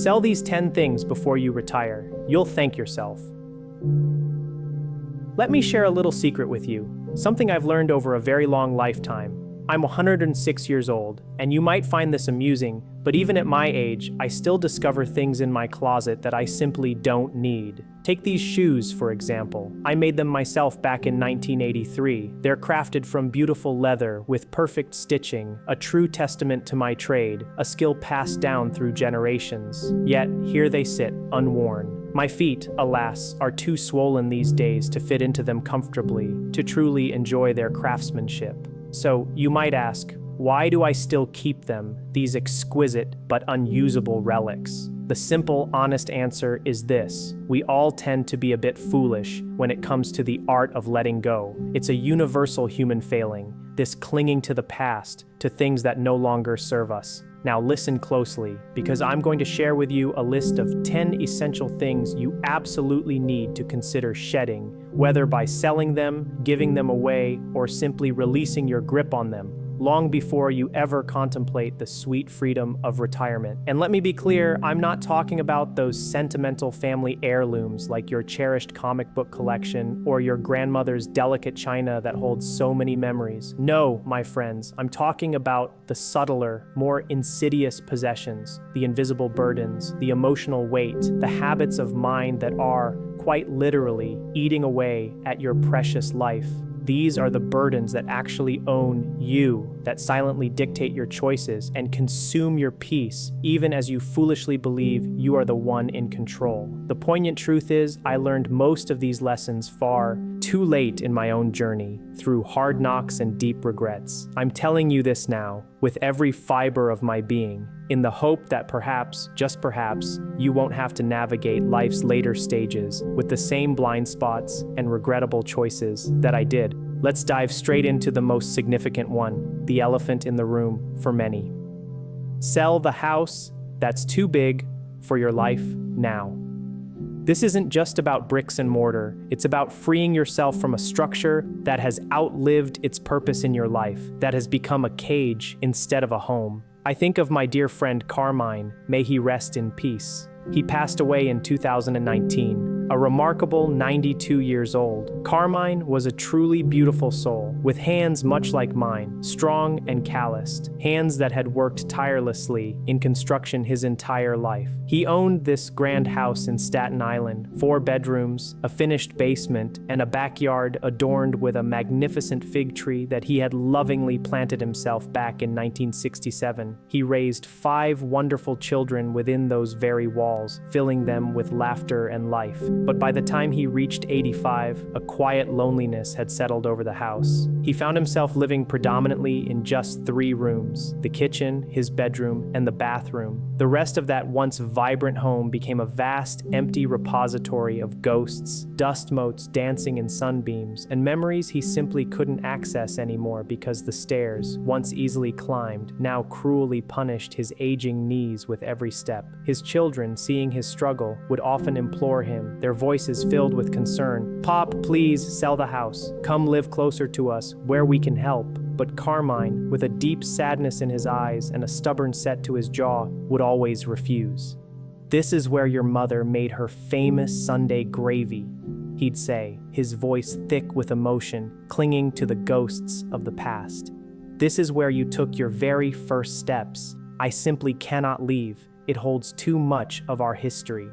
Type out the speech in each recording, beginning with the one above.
Sell these 10 things before you retire. You'll thank yourself. Let me share a little secret with you, something I've learned over a very long lifetime. I'm 106 years old, and you might find this amusing, but even at my age, I still discover things in my closet that I simply don't need. Take these shoes, for example. I made them myself back in 1983. They're crafted from beautiful leather with perfect stitching, a true testament to my trade, a skill passed down through generations. Yet, here they sit, unworn. My feet, alas, are too swollen these days to fit into them comfortably, to truly enjoy their craftsmanship. So, you might ask, why do I still keep them, these exquisite but unusable relics? The simple, honest answer is this: we all tend to be a bit foolish when it comes to the art of letting go. It's a universal human failing, this clinging to the past, to things that no longer serve us. Now listen closely, because I'm going to share with you a list of 10 essential things you absolutely need to consider shedding, whether by selling them, giving them away, or simply releasing your grip on them, long before you ever contemplate the sweet freedom of retirement. And let me be clear, I'm not talking about those sentimental family heirlooms like your cherished comic book collection or your grandmother's delicate china that holds so many memories. No, my friends, I'm talking about the subtler, more insidious possessions, the invisible burdens, the emotional weight, the habits of mind that are, quite literally, eating away at your precious life. These are the burdens that actually own you, that silently dictate your choices and consume your peace, even as you foolishly believe you are the one in control. The poignant truth is, I learned most of these lessons far too late in my own journey, through hard knocks and deep regrets. I'm telling you this now, with every fiber of my being, in the hope that perhaps, just perhaps, you won't have to navigate life's later stages with the same blind spots and regrettable choices that I did. Let's dive straight into the most significant one, the elephant in the room for many. Sell the house that's too big for your life now. This isn't just about bricks and mortar, it's about freeing yourself from a structure that has outlived its purpose in your life, that has become a cage instead of a home. I think of my dear friend Carmine, may he rest in peace. He passed away in 2019, a remarkable 92 years old. Carmine was a truly beautiful soul, with hands much like mine, strong and calloused, hands that had worked tirelessly in construction his entire life. He owned this grand house in Staten Island, 4 bedrooms, a finished basement, and a backyard adorned with a magnificent fig tree that he had lovingly planted himself back in 1967. He raised 5 wonderful children within those very walls, filling them with laughter and life. But by the time he reached 85, a quiet loneliness had settled over the house. He found himself living predominantly in just 3 rooms: the kitchen, his bedroom, and the bathroom. The rest of that once vibrant home became a vast, empty repository of ghosts, dust motes dancing in sunbeams, and memories he simply couldn't access anymore because the stairs, once easily climbed, now cruelly punished his aging knees with every step. His children, seeing his struggle, would often implore him, their voices filled with concern, "Pop, please sell the house. Come live closer to us, where we can help." But Carmine, with a deep sadness in his eyes and a stubborn set to his jaw, would always refuse. "This is where your mother made her famous Sunday gravy," he'd say, his voice thick with emotion, clinging to the ghosts of the past. "This is where you took your very first steps. I simply cannot leave. It holds too much of our history."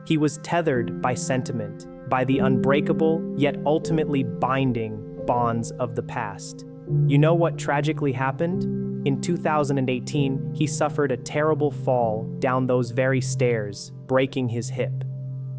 He was tethered by sentiment, by the unbreakable yet ultimately binding bonds of the past. You know what tragically happened? In 2018, he suffered a terrible fall down those very stairs, breaking his hip.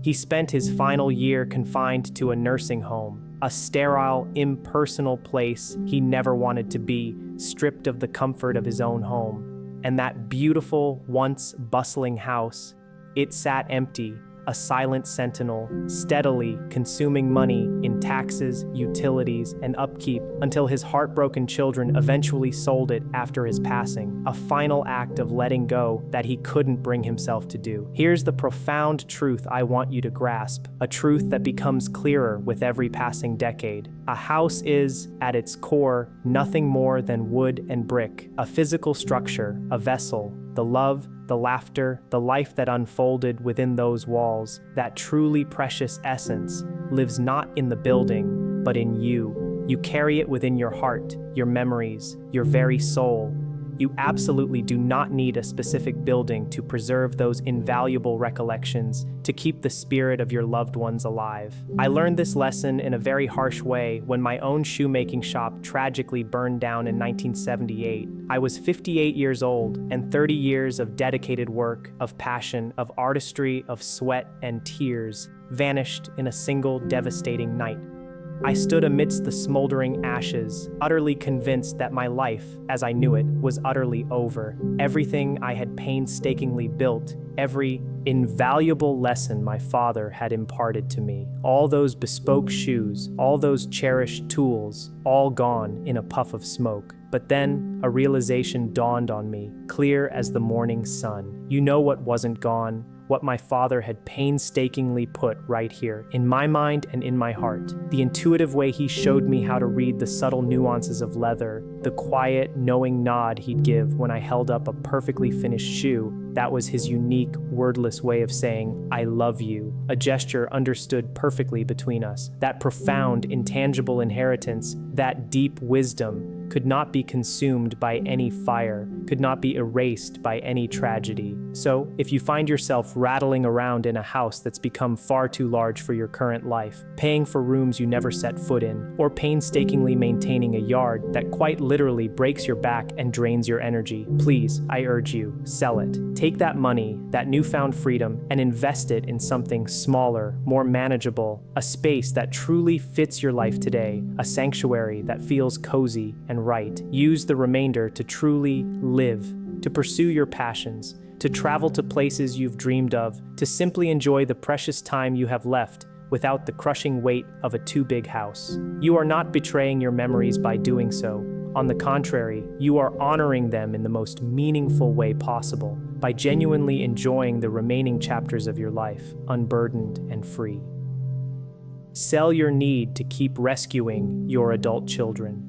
He spent his final year confined to a nursing home, a sterile, impersonal place he never wanted to be, stripped of the comfort of his own home. And that beautiful, once bustling house, it sat empty, a silent sentinel, steadily consuming money in taxes, utilities, and upkeep until his heartbroken children eventually sold it after his passing, a final act of letting go that he couldn't bring himself to do. Here's the profound truth I want you to grasp, a truth that becomes clearer with every passing decade. A house is, at its core, nothing more than wood and brick, a physical structure, a vessel, The love, the laughter, the life that unfolded within those walls, that truly precious essence, lives not in the building, but in you. You carry it within your heart, your memories, your very soul. You absolutely do not need a specific building to preserve those invaluable recollections, to keep the spirit of your loved ones alive. I learned this lesson in a very harsh way when my own shoemaking shop tragically burned down in 1978. I was 58 years old, and 30 years of dedicated work, of passion, of artistry, of sweat and tears vanished in a single devastating night. I stood amidst the smoldering ashes, utterly convinced that my life, as I knew it, was utterly over. Everything I had painstakingly built, every invaluable lesson my father had imparted to me, all those bespoke shoes, all those cherished tools, all gone in a puff of smoke. But then a realization dawned on me, clear as the morning sun. You know what wasn't gone? What my father had painstakingly put right here, in my mind and in my heart. The intuitive way he showed me how to read the subtle nuances of leather, the quiet, knowing nod he'd give when I held up a perfectly finished shoe. That was his unique, wordless way of saying, "I love you," a gesture understood perfectly between us. That profound, intangible inheritance, that deep wisdom, could not be consumed by any fire, could not be erased by any tragedy. So, if you find yourself rattling around in a house that's become far too large for your current life, paying for rooms you never set foot in, or painstakingly maintaining a yard that quite literally breaks your back and drains your energy, please, I urge you, sell it. Take that money, that newfound freedom, and invest it in something smaller, more manageable, a space that truly fits your life today, a sanctuary that feels cozy and right. Use the remainder to truly live, to pursue your passions, to travel to places you've dreamed of, to simply enjoy the precious time you have left without the crushing weight of a too big house. You are not betraying your memories by doing so. On the contrary, you are honoring them in the most meaningful way possible, by genuinely enjoying the remaining chapters of your life, unburdened and free. Sell your need to keep rescuing your adult children.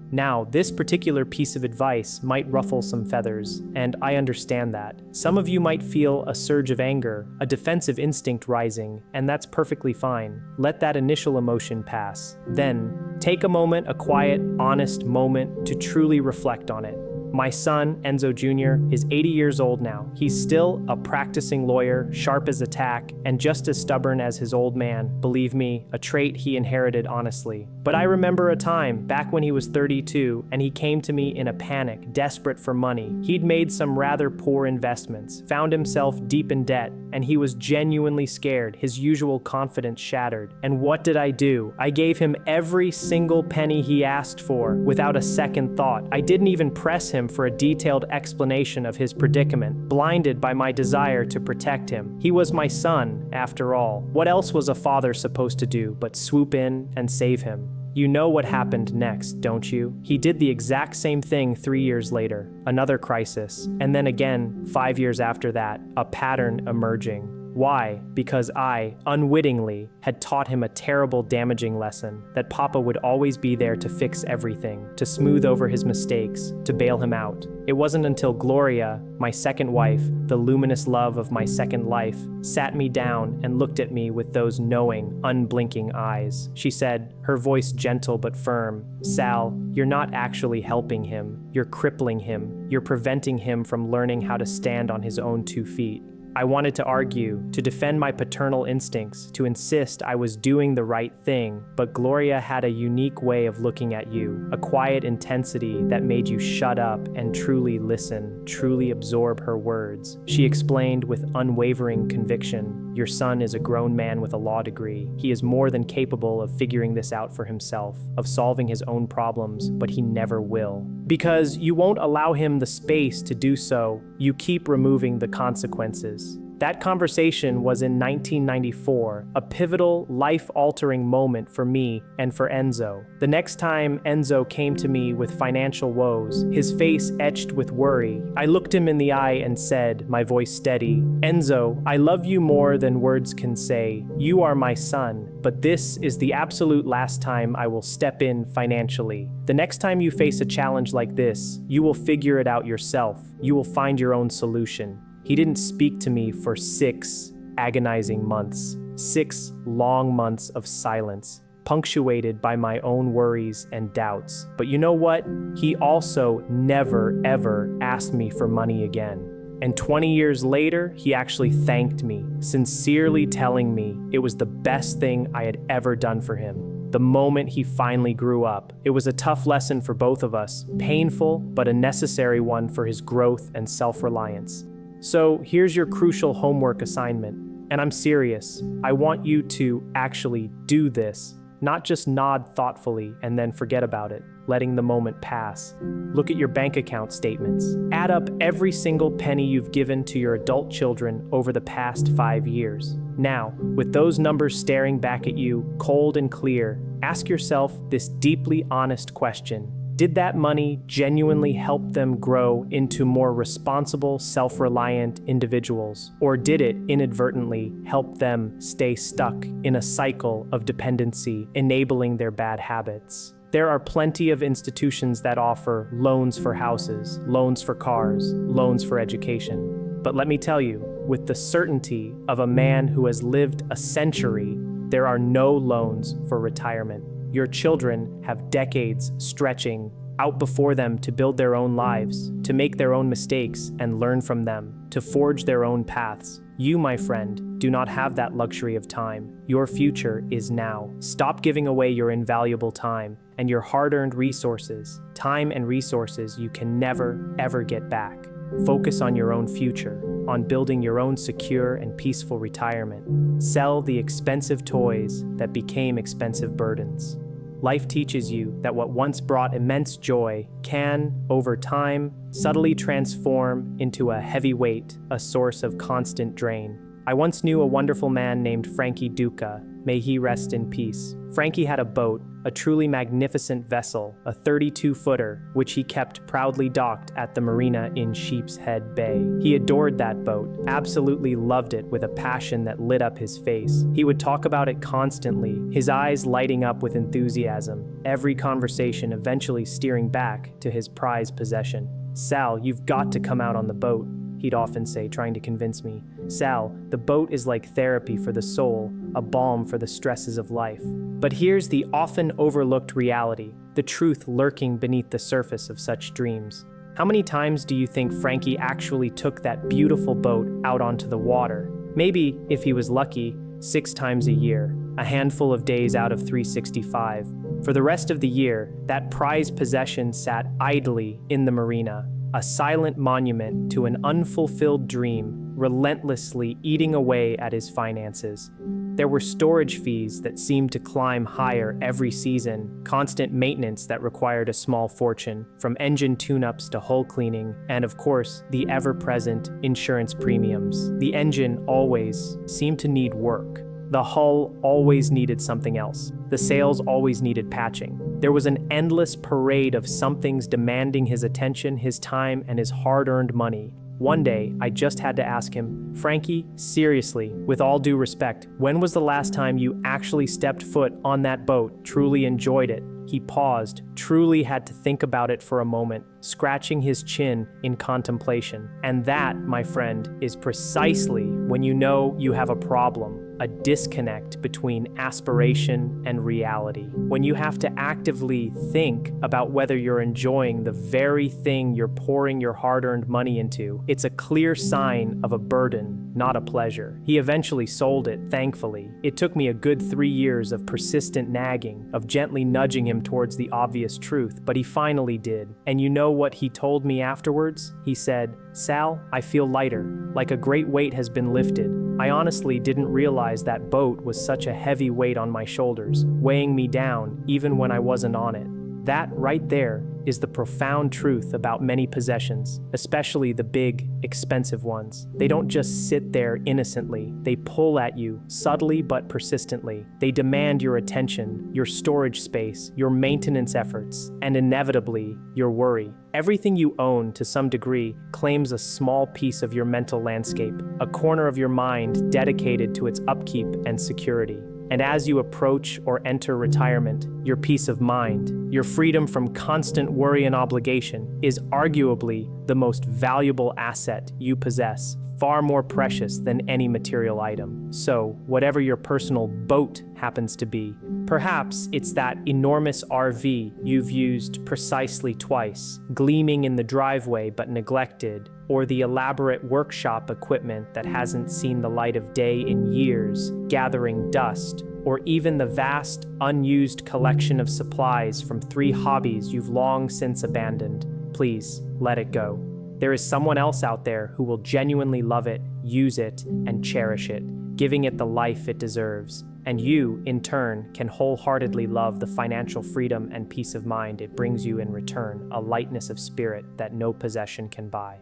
Now, this particular piece of advice might ruffle some feathers, and I understand that. Some of you might feel a surge of anger, a defensive instinct rising, and that's perfectly fine. Let that initial emotion pass. Then, take a moment, a quiet, honest moment to truly reflect on it. My son, Enzo Jr., is 80 years old now. He's still a practicing lawyer, sharp as a tack, and just as stubborn as his old man. Believe me, a trait he inherited honestly. But I remember a time, back when he was 32, and he came to me in a panic, desperate for money. He'd made some rather poor investments, found himself deep in debt, and he was genuinely scared, his usual confidence shattered. And what did I do? I gave him every single penny he asked for, without a second thought. I didn't even press him for a detailed explanation of his predicament, blinded by my desire to protect him. He was my son, after all. What else was a father supposed to do but swoop in and save him? You know what happened next, don't you? He did the exact same thing 3 years later, another crisis, and then again, 5 years after that, a pattern emerging. Why? Because I, unwittingly, had taught him a terrible, damaging lesson, that Papa would always be there to fix everything, to smooth over his mistakes, to bail him out. It wasn't until Gloria, my second wife, the luminous love of my second life, sat me down and looked at me with those knowing, unblinking eyes. She said, her voice gentle but firm, "Sal, you're not actually helping him. You're crippling him. You're preventing him from learning how to stand on his own 2 feet." I wanted to argue, to defend my paternal instincts, to insist I was doing the right thing, but Gloria had a unique way of looking at you, a quiet intensity that made you shut up and truly listen, truly absorb her words. She explained with unwavering conviction, "Your son is a grown man with a law degree. He is more than capable of figuring this out for himself, of solving his own problems, but he never will. Because you won't allow him the space to do so, you keep removing the consequences. That conversation was in 1994, a pivotal, life-altering moment for me and for Enzo. The next time Enzo came to me with financial woes, his face etched with worry, I looked him in the eye and said, my voice steady, "Enzo, I love you more than words can say. You are my son, but this is the absolute last time I will step in financially. The next time you face a challenge like this, you will figure it out yourself. You will find your own solution." He didn't speak to me for 6 agonizing months, 6 long months of silence, punctuated by my own worries and doubts. But you know what? He also never, ever asked me for money again. And 20 years later, he actually thanked me, sincerely telling me it was the best thing I had ever done for him. The moment he finally grew up. It was a tough lesson for both of us, painful, but a necessary one for his growth and self-reliance. So here's your crucial homework assignment, and I'm serious. I want you to actually do this, not just nod thoughtfully and then forget about it, letting the moment pass. Look at your bank account statements. Add up every single penny you've given to your adult children over the past 5 years. Now, with those numbers staring back at you, cold and clear, ask yourself this deeply honest question. Did that money genuinely help them grow into more responsible, self-reliant individuals? Or did it inadvertently help them stay stuck in a cycle of dependency, enabling their bad habits? There are plenty of institutions that offer loans for houses, loans for cars, loans for education. But let me tell you, with the certainty of a man who has lived a century, there are no loans for retirement. Your children have decades stretching out before them to build their own lives, to make their own mistakes and learn from them, to forge their own paths. You, my friend, do not have that luxury of time. Your future is now. Stop giving away your invaluable time and your hard-earned resources, time and resources you can never, ever get back. Focus on your own future, on building your own secure and peaceful retirement. Sell the expensive toys that became expensive burdens. Life teaches you that what once brought immense joy can, over time, subtly transform into a heavy weight, a source of constant drain. I once knew a wonderful man named Frankie Duca. May he rest in peace. Frankie had a boat, a truly magnificent vessel, a 32-footer, which he kept proudly docked at the marina in Sheep's Head Bay. He adored that boat, absolutely loved it with a passion that lit up his face. He would talk about it constantly, his eyes lighting up with enthusiasm, every conversation eventually steering back to his prized possession. "Sal, you've got to come out on the boat," he'd often say, trying to convince me. "Sal, the boat is like therapy for the soul, a balm for the stresses of life." But here's the often overlooked reality, the truth lurking beneath the surface of such dreams. How many times do you think Frankie actually took that beautiful boat out onto the water? Maybe, if he was lucky, 6 times a year, a handful of days out of 365. For the rest of the year, that prized possession sat idly in the marina, a silent monument to an unfulfilled dream, relentlessly eating away at his finances. There were storage fees that seemed to climb higher every season, constant maintenance that required a small fortune, from engine tune-ups to hull cleaning, and of course, the ever-present insurance premiums. The engine always seemed to need work. The hull always needed something else. The sails always needed patching. There was an endless parade of somethings demanding his attention, his time, and his hard-earned money. One day, I just had to ask him, "Frankie, seriously, with all due respect, when was the last time you actually stepped foot on that boat, truly enjoyed it?" He paused, truly had to think about it for a moment, scratching his chin in contemplation. And that, my friend, is precisely when you know you have a problem. A disconnect between aspiration and reality. When you have to actively think about whether you're enjoying the very thing you're pouring your hard-earned money into, it's a clear sign of a burden, not a pleasure. He eventually sold it, thankfully. It took me a good 3 years of persistent nagging, of gently nudging him towards the obvious truth, but he finally did. And you know what he told me afterwards? He said, "Sal, I feel lighter, like a great weight has been lifted. I honestly didn't realize that boat was such a heavy weight on my shoulders, weighing me down even when I wasn't on it." That right there is the profound truth about many possessions, especially the big, expensive ones. They don't just sit there innocently. They pull at you, subtly but persistently. They demand your attention, your storage space, your maintenance efforts, and inevitably, your worry. Everything you own, to some degree, claims a small piece of your mental landscape, a corner of your mind dedicated to its upkeep and security. And as you approach or enter retirement, your peace of mind, your freedom from constant worry and obligation, is arguably the most valuable asset you possess, far more precious than any material item. So, whatever your personal boat happens to be, perhaps it's that enormous RV you've used precisely twice, gleaming in the driveway but neglected, or the elaborate workshop equipment that hasn't seen the light of day in years, gathering dust, or even the vast, unused collection of supplies from 3 hobbies you've long since abandoned. Please, let it go. There is someone else out there who will genuinely love it, use it, and cherish it, giving it the life it deserves. And you, in turn, can wholeheartedly love the financial freedom and peace of mind it brings you in return, a lightness of spirit that no possession can buy.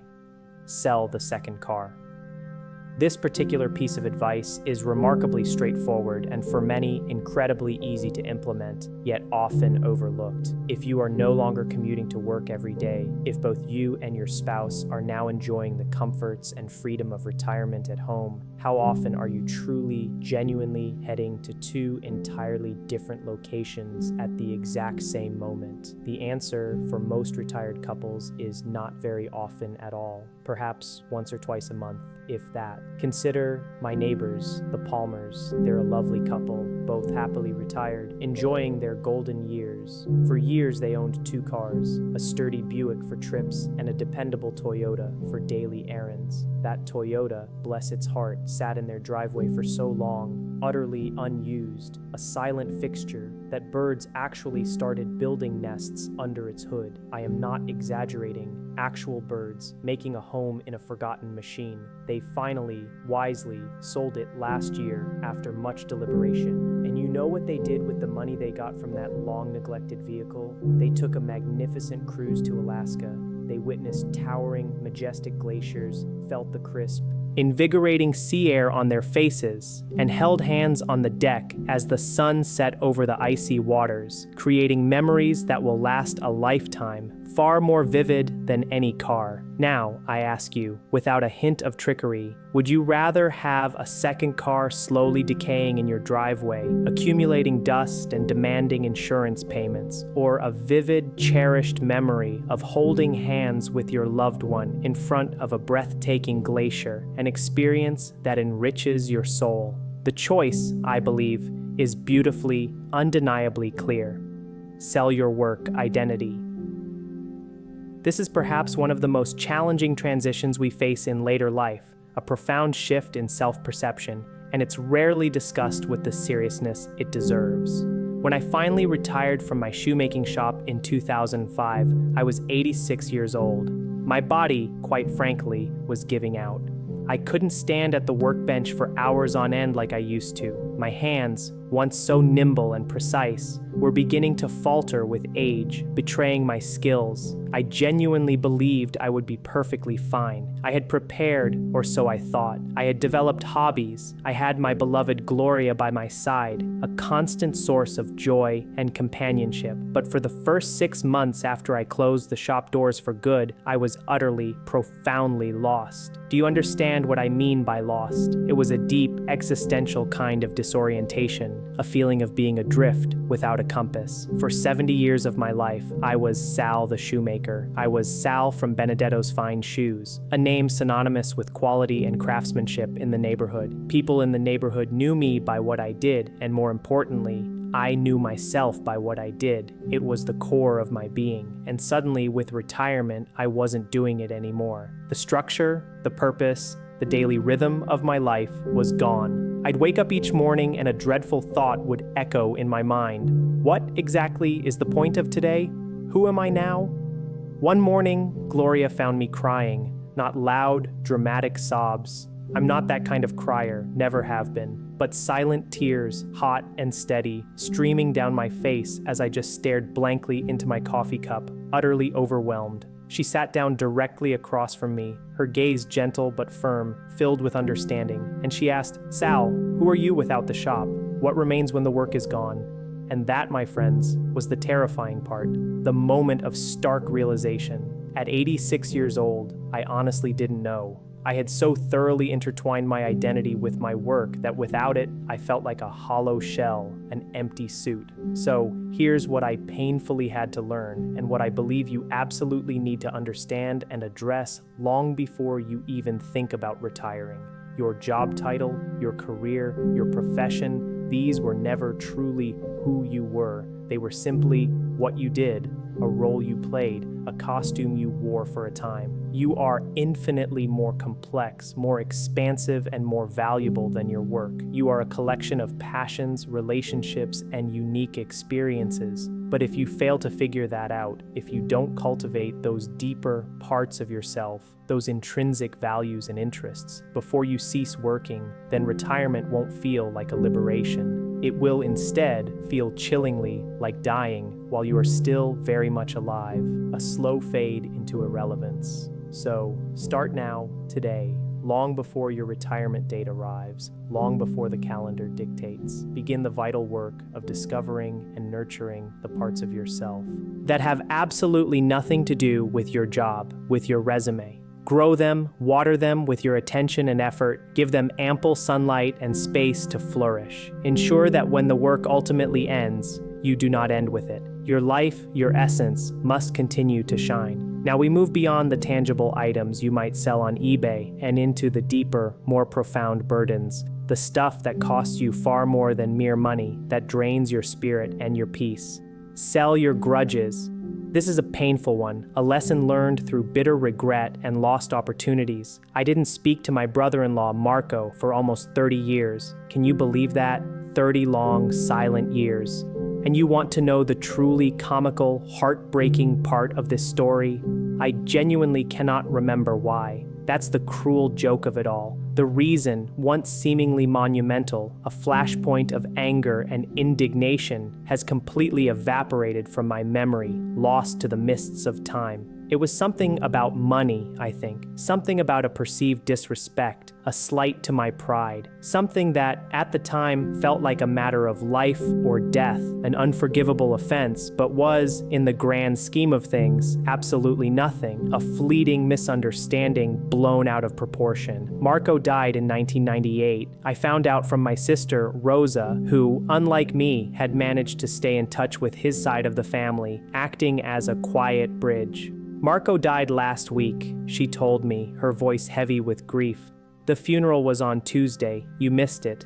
Sell the second car. This particular piece of advice is remarkably straightforward and for many incredibly easy to implement, yet often overlooked. If you are no longer commuting to work every day, if both you and your spouse are now enjoying the comforts and freedom of retirement at home, how often are you truly, genuinely heading to 2 entirely different locations at the exact same moment? The answer for most retired couples is not very often at all, perhaps once or twice a month, if that. Consider my neighbors, the Palmers. They're a lovely couple, both happily retired, enjoying their golden years. For years they owned 2 cars, a sturdy Buick for trips and a dependable Toyota for daily errands. That Toyota, bless its heart, sat in their driveway for so long, utterly unused, a silent fixture that birds actually started building nests under its hood. I am not exaggerating. Actual birds making a home in a forgotten machine. They finally, wisely, sold it last year after much deliberation. And you know what they did with the money they got from that long-neglected vehicle? They took a magnificent cruise to Alaska. They witnessed towering, majestic glaciers, felt the crisp, invigorating sea air on their faces, and held hands on the deck as the sun set over the icy waters, creating memories that will last a lifetime, far more vivid than any car. Now, I ask you, without a hint of trickery, would you rather have a second car slowly decaying in your driveway, accumulating dust and demanding insurance payments, or a vivid, cherished memory of holding hands with your loved one in front of a breathtaking glacier, an experience that enriches your soul? The choice, I believe, is beautifully, undeniably clear. Sell your work identity. This is perhaps one of the most challenging transitions we face in later life, a profound shift in self-perception, and it's rarely discussed with the seriousness it deserves. When I finally retired from my shoemaking shop in 2005, I was 86 years old. My body, quite frankly, was giving out. I couldn't stand at the workbench for hours on end like I used to. My hands, once so nimble and precise, were beginning to falter with age, betraying my skills. I genuinely believed I would be perfectly fine. I had prepared, or so I thought. I had developed hobbies. I had my beloved Gloria by my side, a constant source of joy and companionship. But for the first 6 months after I closed the shop doors for good, I was utterly, profoundly lost. Do you understand what I mean by lost? It was a deep, existential kind of disorientation, a feeling of being adrift without a compass. For 70 years of my life, I was Sal the shoemaker. I was Sal from Benedetto's Fine Shoes, a name synonymous with quality and craftsmanship in the neighborhood. People in the neighborhood knew me by what I did, and more importantly, I knew myself by what I did. It was the core of my being, and suddenly, with retirement, I wasn't doing it anymore. The structure, the purpose, the daily rhythm of my life was gone. I'd wake up each morning and a dreadful thought would echo in my mind. What exactly is the point of today? Who am I now? One morning, Gloria found me crying, not loud, dramatic sobs. I'm not that kind of crier, never have been. But silent tears, hot and steady, streaming down my face as I just stared blankly into my coffee cup, utterly overwhelmed. She sat down directly across from me, her gaze gentle but firm, filled with understanding, and she asked, "Sal, who are you without the shop? What remains when the work is gone?" And that, my friends, was the terrifying part, the moment of stark realization. At 86 years old, I honestly didn't know. I had so thoroughly intertwined my identity with my work that without it, I felt like a hollow shell, an empty suit. So here's what I painfully had to learn, and what I believe you absolutely need to understand and address long before you even think about retiring. Your job title, your career, your profession, these were never truly who you were. They were simply what you did, a role you played, a costume you wore for a time. You are infinitely more complex, more expansive, and more valuable than your work. You are a collection of passions, relationships, and unique experiences. But if you fail to figure that out, if you don't cultivate those deeper parts of yourself, those intrinsic values and interests, before you cease working, then retirement won't feel like a liberation. It will instead feel chillingly like dying while you are still very much alive, a slow fade into irrelevance. So start now, today, long before your retirement date arrives, long before the calendar dictates. Begin the vital work of discovering and nurturing the parts of yourself that have absolutely nothing to do with your job, with your resume. Grow them, water them with your attention and effort, give them ample sunlight and space to flourish. Ensure that when the work ultimately ends, you do not end with it. Your life, your essence, must continue to shine. Now we move beyond the tangible items you might sell on eBay and into the deeper, more profound burdens, the stuff that costs you far more than mere money, that drains your spirit and your peace. Sell your grudges. This is a painful one, a lesson learned through bitter regret and lost opportunities. I didn't speak to my brother-in-law, Marco, for almost 30 years. Can you believe that? 30 long, silent years. And you want to know the truly comical, heartbreaking part of this story? I genuinely cannot remember why. That's the cruel joke of it all. The reason, once seemingly monumental, a flashpoint of anger and indignation, has completely evaporated from my memory, lost to the mists of time. It was something about money, I think. Something about a perceived disrespect, a slight to my pride. Something that, at the time, felt like a matter of life or death, an unforgivable offense, but was, in the grand scheme of things, absolutely nothing, a fleeting misunderstanding blown out of proportion. Marco died in 1998. I found out from my sister, Rosa, who, unlike me, had managed to stay in touch with his side of the family, acting as a quiet bridge. Marco died last week, she told me, her voice heavy with grief. The funeral was on Tuesday. You missed it.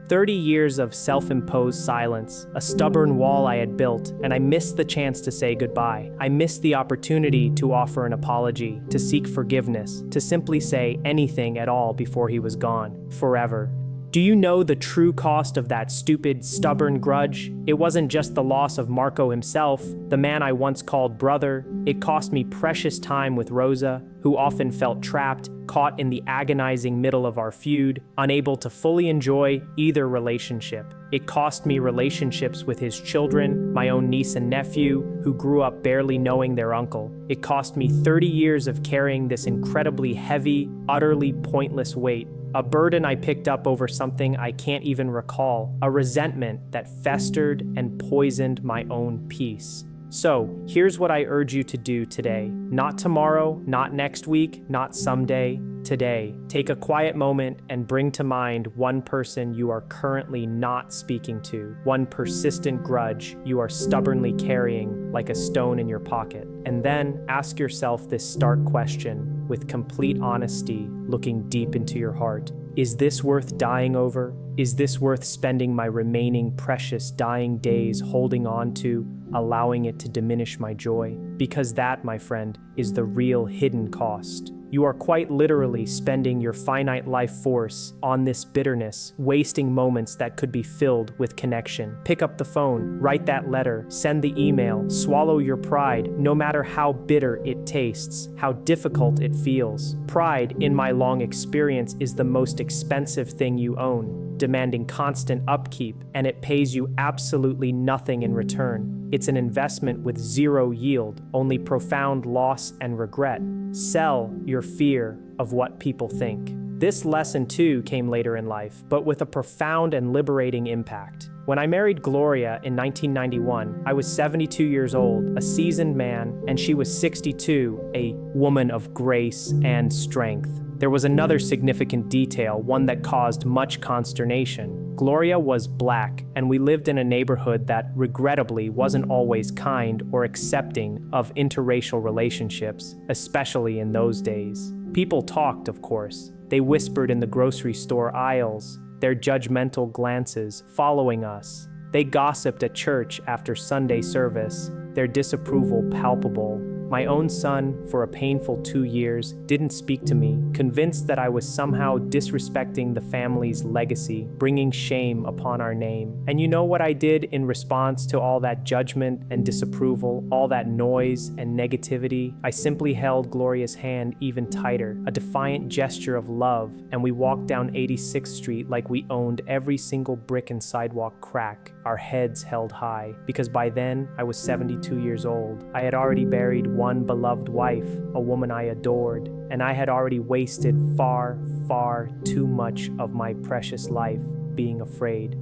30 years of self-imposed silence, a stubborn wall I had built, and I missed the chance to say goodbye. I missed the opportunity to offer an apology, to seek forgiveness, to simply say anything at all before he was gone, forever. Do you know the true cost of that stupid, stubborn grudge? It wasn't just the loss of Marco himself, the man I once called brother. It cost me precious time with Rosa, who often felt trapped, caught in the agonizing middle of our feud, unable to fully enjoy either relationship. It cost me relationships with his children, my own niece and nephew, who grew up barely knowing their uncle. It cost me 30 years of carrying this incredibly heavy, utterly pointless weight. A burden I picked up over something I can't even recall, a resentment that festered and poisoned my own peace. So, here's what I urge you to do today. Not tomorrow, not next week, not someday, today. Take a quiet moment and bring to mind one person you are currently not speaking to, one persistent grudge you are stubbornly carrying like a stone in your pocket. And then ask yourself this stark question with complete honesty, looking deep into your heart. Is this worth dying over? Is this worth spending my remaining precious dying days holding on to, allowing it to diminish my joy? Because that, my friend, is the real hidden cost. You are quite literally spending your finite life force on this bitterness, wasting moments that could be filled with connection. Pick up the phone, write that letter, send the email, swallow your pride, no matter how bitter it tastes, how difficult it feels. Pride, in my long experience, is the most expensive thing you own, demanding constant upkeep, and it pays you absolutely nothing in return. It's an investment with zero yield, only profound loss and regret. Sell your fear of what people think. This lesson too came later in life, but with a profound and liberating impact. When I married Gloria in 1991, I was 72 years old, a seasoned man, and she was 62, a woman of grace and strength. There was another significant detail, one that caused much consternation. Gloria was black, and we lived in a neighborhood that, regrettably, wasn't always kind or accepting of interracial relationships, especially in those days. People talked, of course. They whispered in the grocery store aisles, their judgmental glances following us. They gossiped at church after Sunday service, their disapproval palpable. My own son, for a painful 2 years, didn't speak to me, convinced that I was somehow disrespecting the family's legacy, bringing shame upon our name. And you know what I did in response to all that judgment and disapproval, all that noise and negativity? I simply held Gloria's hand even tighter, a defiant gesture of love, and we walked down 86th Street like we owned every single brick and sidewalk crack, our heads held high, because by then I was 72 years old. I had already buried one beloved wife, a woman I adored, and I had already wasted far, far too much of my precious life being afraid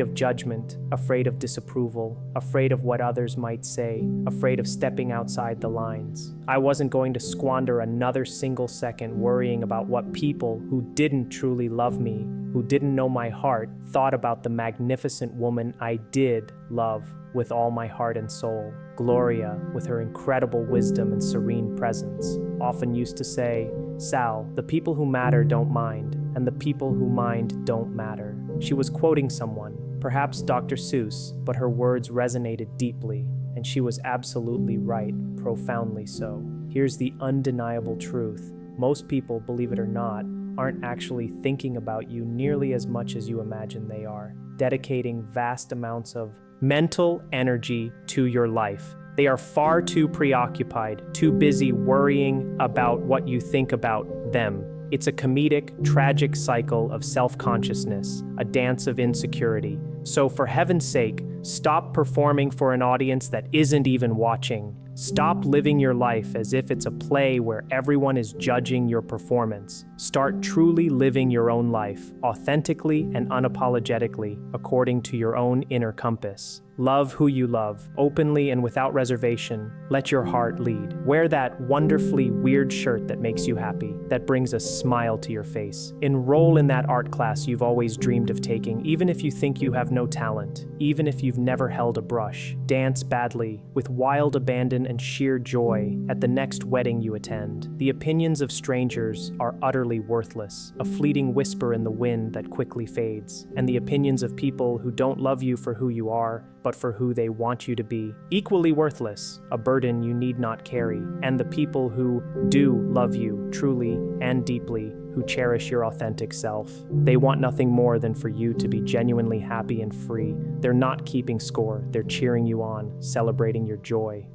of judgment, afraid of disapproval, afraid of what others might say, afraid of stepping outside the lines. I wasn't going to squander another single second worrying about what people who didn't truly love me, who didn't know my heart, thought about the magnificent woman I did love with all my heart and soul. Gloria, with her incredible wisdom and serene presence, often used to say, "Sal, the people who matter don't mind, and the people who mind don't matter." She was quoting someone, perhaps Dr. Seuss, but her words resonated deeply, and she was absolutely right, profoundly so. Here's the undeniable truth. Most people, believe it or not, aren't actually thinking about you nearly as much as you imagine they are, dedicating vast amounts of mental energy to your life. They are far too preoccupied, too busy worrying about what you think about them. It's a comedic, tragic cycle of self-consciousness, a dance of insecurity. So for heaven's sake, stop performing for an audience that isn't even watching. Stop living your life as if it's a play where everyone is judging your performance. Start truly living your own life, authentically and unapologetically, according to your own inner compass. Love who you love, openly and without reservation. Let your heart lead. Wear that wonderfully weird shirt that makes you happy, that brings a smile to your face. Enroll in that art class you've always dreamed of taking, even if you think you have no talent, even if you've never held a brush. Dance badly, with wild abandon and sheer joy, at the next wedding you attend. The opinions of strangers are utterly worthless, a fleeting whisper in the wind that quickly fades. And the opinions of people who don't love you for who you are, but for who they want you to be, equally worthless, a burden you need not carry. And the people who do love you truly and deeply, who cherish your authentic self, they want nothing more than for you to be genuinely happy and free. They're not keeping score, they're cheering you on, celebrating your joy.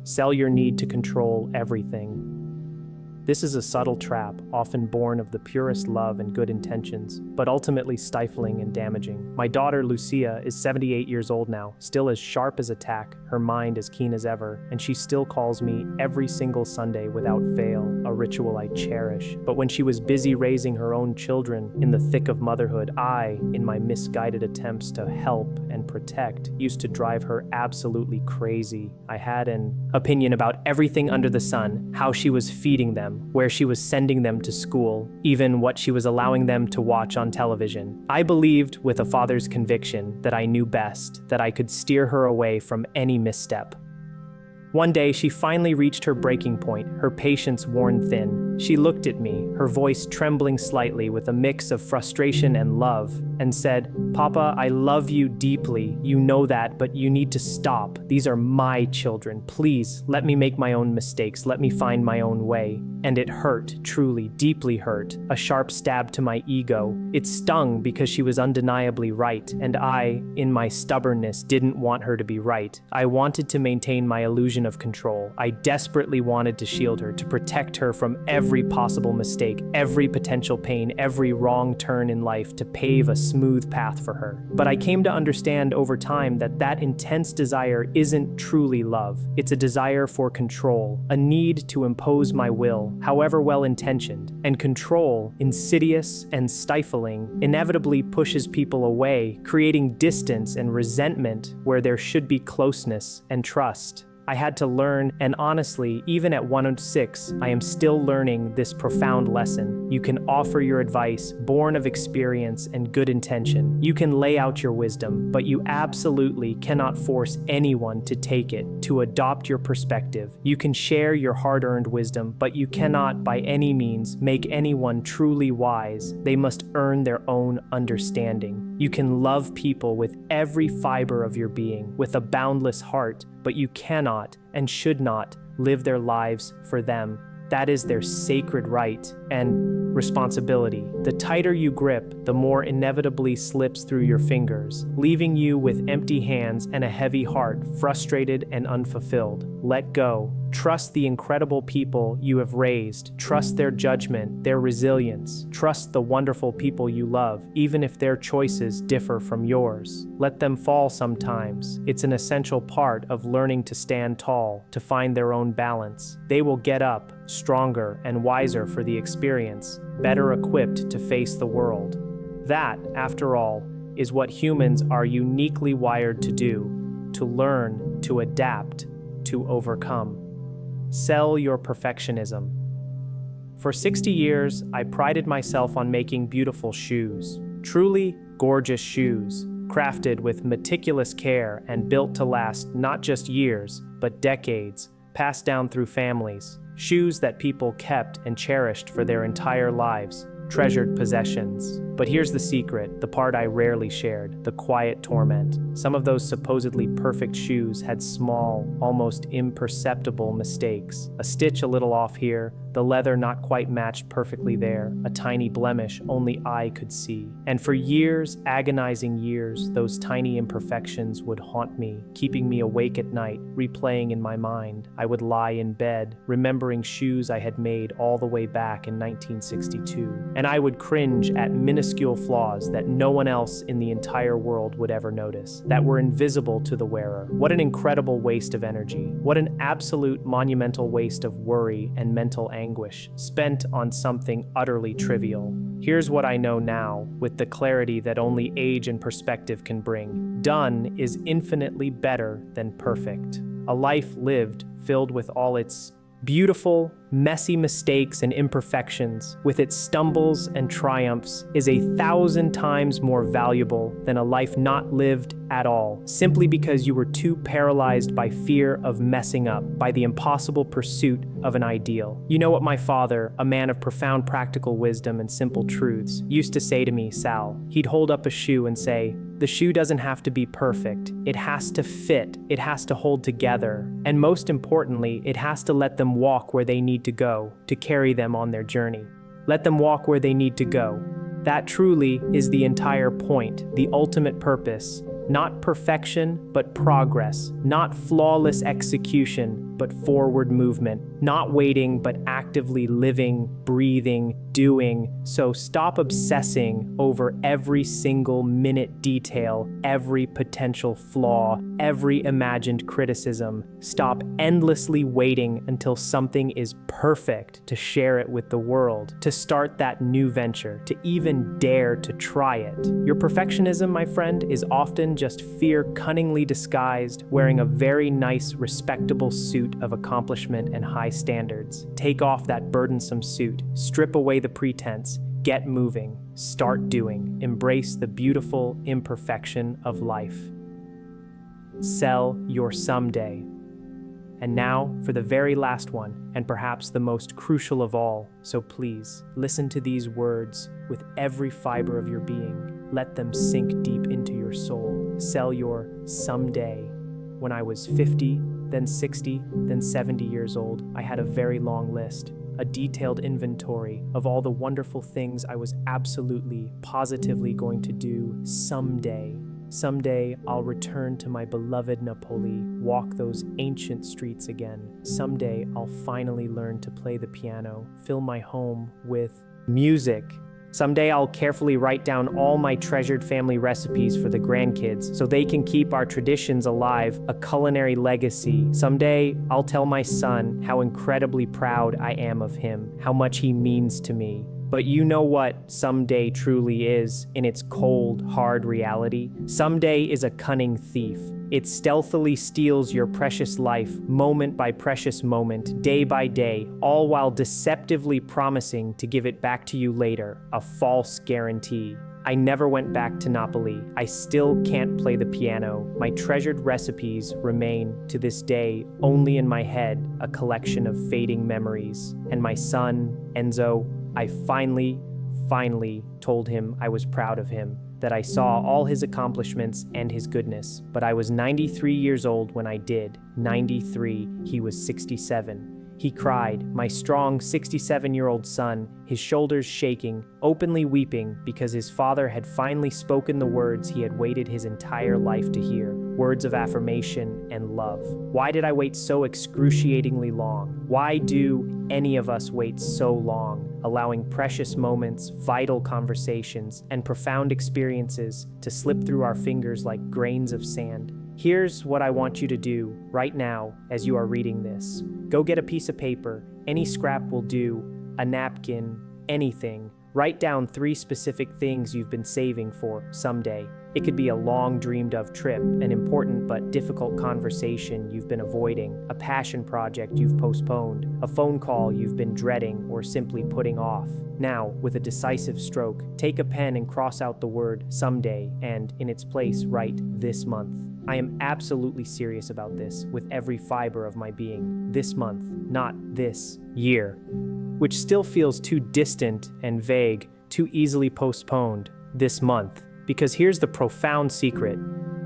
Sell your need to control everything. This is a subtle trap, often born of the purest love and good intentions, but ultimately stifling and damaging. My daughter, Lucia, is 78 years old now, still as sharp as a tack, her mind as keen as ever, and she still calls me every single Sunday without fail, a ritual I cherish. But when she was busy raising her own children in the thick of motherhood, I, in my misguided attempts to help and protect, used to drive her absolutely crazy. I had an opinion about everything under the sun, how she was feeding them, where she was sending them to school, even what she was allowing them to watch on television. I believed, with a father's conviction, that I knew best, that I could steer her away from any misstep. One day, she finally reached her breaking point, her patience worn thin. She looked at me, her voice trembling slightly with a mix of frustration and love, and said, "Papa, I love you deeply. You know that, but you need to stop. These are my children. Please, let me make my own mistakes. Let me find my own way." And it hurt, truly, deeply hurt, a sharp stab to my ego. It stung because she was undeniably right, and I, in my stubbornness, didn't want her to be right. I wanted to maintain my illusion of control. I desperately wanted to shield her, to protect her from every possible mistake, every potential pain, every wrong turn in life, to pave a smooth path for her. But I came to understand over time that that intense desire isn't truly love. It's a desire for control, a need to impose my will, however well-intentioned. And control, insidious and stifling, inevitably pushes people away, creating distance and resentment where there should be closeness and trust. I had to learn, and honestly, even at 106, I am still learning this profound lesson. You can offer your advice, born of experience and good intention. You can lay out your wisdom, but you absolutely cannot force anyone to take it, to adopt your perspective. You can share your hard-earned wisdom, but you cannot, by any means, make anyone truly wise. They must earn their own understanding. You can love people with every fiber of your being, with a boundless heart, but you cannot and should not live their lives for them. That is their sacred right and responsibility. The tighter you grip, the more inevitably slips through your fingers, leaving you with empty hands and a heavy heart, frustrated and unfulfilled. Let go. Trust the incredible people you have raised. Trust their judgment, their resilience. Trust the wonderful people you love, even if their choices differ from yours. Let them fall sometimes. It's an essential part of learning to stand tall, to find their own balance. They will get up, stronger and wiser for the experience, better equipped to face the world. That, after all, is what humans are uniquely wired to do: to learn, to adapt, to overcome. Sell your perfectionism. For 60 years, I prided myself on making beautiful shoes, truly gorgeous shoes, crafted with meticulous care and built to last not just years, but decades, passed down through families. Shoes that people kept and cherished for their entire lives, treasured possessions. But here's the secret, the part I rarely shared, the quiet torment. Some of those supposedly perfect shoes had small, almost imperceptible mistakes. A stitch a little off here, the leather not quite matched perfectly there, a tiny blemish only I could see. And for years, agonizing years, those tiny imperfections would haunt me, keeping me awake at night, replaying in my mind. I would lie in bed, remembering shoes I had made all the way back in 1962. And I would cringe at minuscule flaws that no one else in the entire world would ever notice, that were invisible to the wearer. What an incredible waste of energy. What an absolute monumental waste of worry and mental anguish, spent on something utterly trivial. Here's what I know now, with the clarity that only age and perspective can bring. Done is infinitely better than perfect. A life lived, filled with all its beautiful, messy mistakes and imperfections, with its stumbles and triumphs, is 1,000 times more valuable than a life not lived at all, simply because you were too paralyzed by fear of messing up, by the impossible pursuit of an ideal. You know what my father, a man of profound practical wisdom and simple truths, used to say to me, Sal? He'd hold up a shoe and say, "The shoe doesn't have to be perfect. It has to fit. It has to hold together. And most importantly, it has to let them walk where they need to go, to carry them on their journey. Let them walk where they need to go." That truly is the entire point, the ultimate purpose. Not perfection, but progress. Not flawless execution, but forward movement. Not waiting, but actively living, breathing, doing. So stop obsessing over every single minute detail, every potential flaw, every imagined criticism. Stop endlessly waiting until something is perfect to share it with the world, to start that new venture, to even dare to try it. Your perfectionism, my friend, is often just fear cunningly disguised, wearing a very nice, respectable suit of accomplishment and high standards. Take off that burdensome suit, strip away the pretense, get moving, start doing, embrace the beautiful imperfection of life. Sell your someday. And now for the very last one, and perhaps the most crucial of all. So please, listen to these words with every fiber of your being. Let them sink deep into your soul. Sell your someday. When I was 50, then 60, then 70 years old, I had a very long list, a detailed inventory of all the wonderful things I was absolutely, positively going to do someday. Someday, I'll return to my beloved Napoli, walk those ancient streets again. Someday, I'll finally learn to play the piano, fill my home with music. Someday, I'll carefully write down all my treasured family recipes for the grandkids so they can keep our traditions alive, a culinary legacy. Someday, I'll tell my son how incredibly proud I am of him, how much he means to me. But you know what someday truly is in its cold, hard reality? Someday is a cunning thief. It stealthily steals your precious life, moment by precious moment, day by day, all while deceptively promising to give it back to you later, a false guarantee. I never went back to Napoli. I still can't play the piano. My treasured recipes remain, to this day, only in my head, a collection of fading memories. And my son, Enzo, I finally told him I was proud of him, that I saw all his accomplishments and his goodness. But I was 93 years old when I did. 93, he was 67. He cried, my strong 67-year-old son, his shoulders shaking, openly weeping because his father had finally spoken the words he had waited his entire life to hear, words of affirmation and love. Why did I wait so excruciatingly long? Why do any of us wait so long, allowing precious moments, vital conversations, and profound experiences to slip through our fingers like grains of sand? Here's what I want you to do right now as you are reading this. Go get a piece of paper, any scrap will do, a napkin, anything. Write down 3 specific things you've been saving for someday. It could be a long dreamed of trip, an important but difficult conversation you've been avoiding, a passion project you've postponed, a phone call you've been dreading or simply putting off. Now, with a decisive stroke, take a pen and cross out the word someday and, in its place, write this month. I am absolutely serious about this with every fiber of my being. This month, not this year, which still feels too distant and vague, too easily postponed. This month. Because here's the profound secret,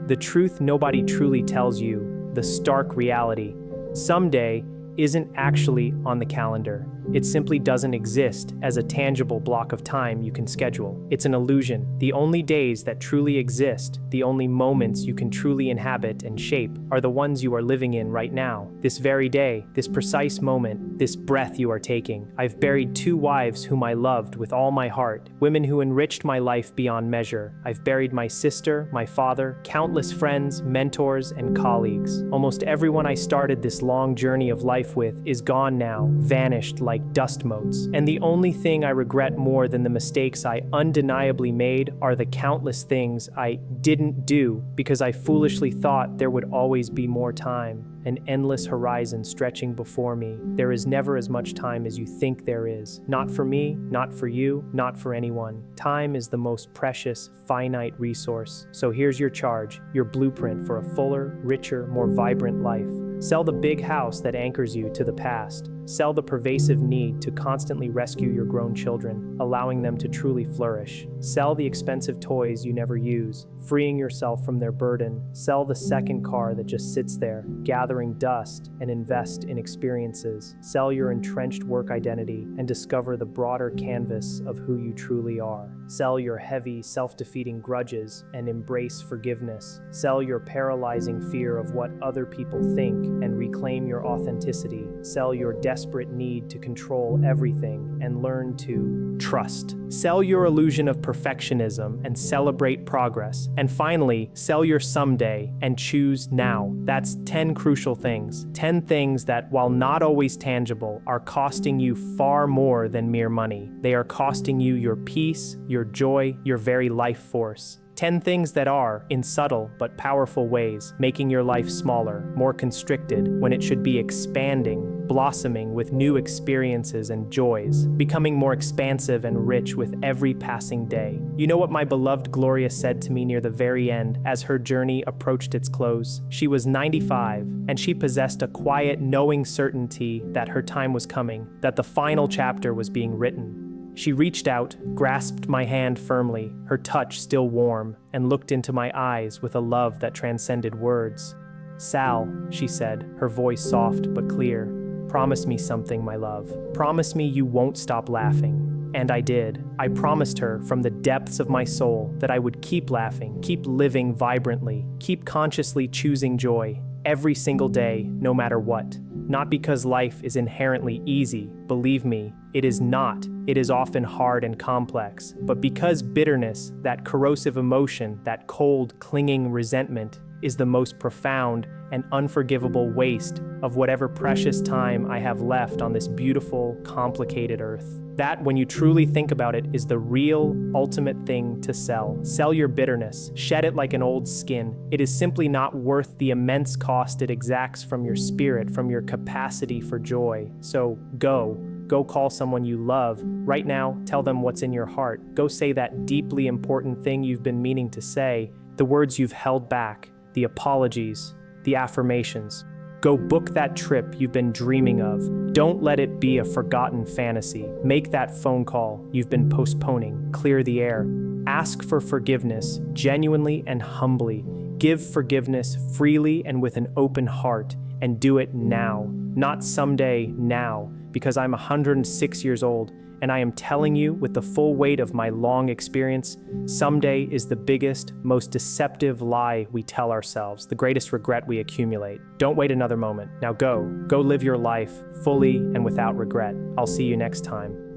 the truth nobody truly tells you, the stark reality. Someday isn't actually on the calendar. It simply doesn't exist as a tangible block of time you can schedule. It's an illusion. The only days that truly exist, the only moments you can truly inhabit and shape, are the ones you are living in right now. This very day, this precise moment, this breath you are taking. I've buried 2 wives whom I loved with all my heart, women who enriched my life beyond measure. I've buried my sister, my father, countless friends, mentors, and colleagues. Almost everyone I started this long journey of life with is gone now, vanished like dust motes. And the only thing I regret more than the mistakes I undeniably made are the countless things I didn't do because I foolishly thought there would always be more time. An endless horizon stretching before me. There is never as much time as you think there is. Not for me, not for you, not for anyone. Time is the most precious, finite resource. So here's your charge, your blueprint for a fuller, richer, more vibrant life. Sell the big house that anchors you to the past. Sell the pervasive need to constantly rescue your grown children, allowing them to truly flourish. Sell the expensive toys you never use, freeing yourself from their burden. Sell the second car that just sits there, gathering dust, and invest in experiences. Sell your entrenched work identity and discover the broader canvas of who you truly are. Sell your heavy, self-defeating grudges and embrace forgiveness. Sell your paralyzing fear of what other people think and reclaim your authenticity. Sell your desperate need to control everything and learn to trust. Sell your illusion of perfectionism and celebrate progress. And finally, sell your someday and choose now. That's 10 crucial things. 10 things that, while not always tangible, are costing you far more than mere money. They are costing you your peace, your joy, your very life force. 10 things that are, in subtle but powerful ways, making your life smaller, more constricted, when it should be expanding, blossoming with new experiences and joys, becoming more expansive and rich with every passing day. You know what my beloved Gloria said to me near the very end as her journey approached its close? She was 95, and she possessed a quiet, knowing certainty that her time was coming, that the final chapter was being written. She reached out, grasped my hand firmly, her touch still warm, and looked into my eyes with a love that transcended words. "Sal," she said, her voice soft but clear, "promise me something, my love. Promise me you won't stop laughing." And I did. I promised her from the depths of my soul that I would keep laughing, keep living vibrantly, keep consciously choosing joy every single day, no matter what. Not because life is inherently easy, believe me, it is not. It is often hard and complex, but because bitterness, that corrosive emotion, that cold, clinging resentment, is the most profound and unforgivable waste of whatever precious time I have left on this beautiful, complicated earth. That, when you truly think about it, is the real, ultimate thing to sell. Sell your bitterness, shed it like an old skin. It is simply not worth the immense cost it exacts from your spirit, from your capacity for joy. So go call someone you love. Right now, tell them what's in your heart. Go say that deeply important thing you've been meaning to say, the words you've held back, the apologies, the affirmations. Go book that trip you've been dreaming of. Don't let it be a forgotten fantasy. Make that phone call you've been postponing. Clear the air. Ask for forgiveness, genuinely and humbly. Give forgiveness freely and with an open heart, and do it now. Not someday, now, because I'm 106 years old, and I am telling you with the full weight of my long experience, someday is the biggest, most deceptive lie we tell ourselves, the greatest regret we accumulate. Don't wait another moment. Now go live your life fully and without regret. I'll see you next time.